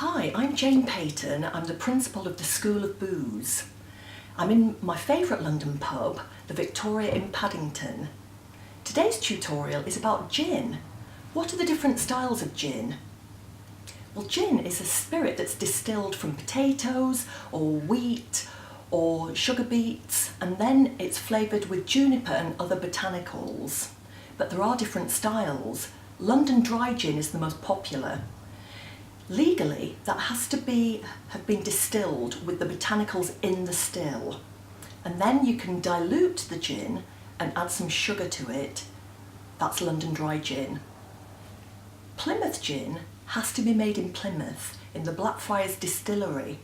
Hi, I'm Jane Peyton. I'm the principal of the School of Booze. I'm in my favourite London pub, the Victoria in Paddington. Today's tutorial is about gin. What are the different styles of gin? Well, gin is a spirit that's distilled from potatoes or wheat or sugar beets, and then it's flavoured with juniper and other botanicals. But there are different styles. London dry gin is the most popular. Legally, that has to have been distilled with the botanicals in the still. And then you can dilute the gin and add some sugar to it. That's London dry gin. Plymouth gin has to be made in Plymouth, in the Blackfriars distillery.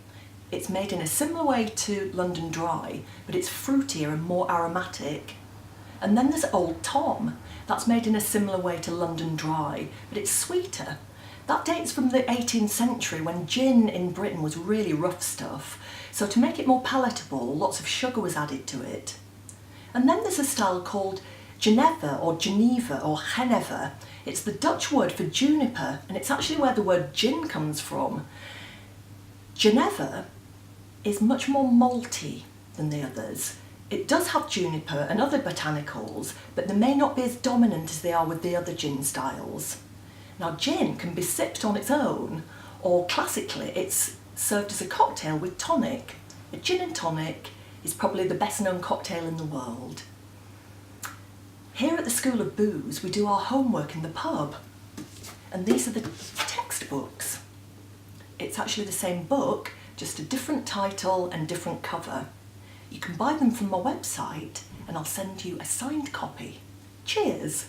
It's made in a similar way to London dry, but it's fruitier and more aromatic. And then there's Old Tom. That's made in a similar way to London dry, but it's sweeter. That dates from the 18th century when gin in Britain was really rough stuff. So to make it more palatable, lots of sugar was added to it. And then there's a style called Geneva or Geneva or Geneva. It's the Dutch word for juniper, and it's actually where the word gin comes from. Geneva is much more malty than the others. It does have juniper and other botanicals, but they may not be as dominant as they are with the other gin styles. Now, gin can be sipped on its own, or classically it's served as a cocktail with tonic. A gin and tonic is probably the best known cocktail in the world. Here at the School of Booze, we do our homework in the pub, and these are the textbooks. It's actually the same book, just a different title and different cover. You can buy them from my website, and I'll send you a signed copy. Cheers!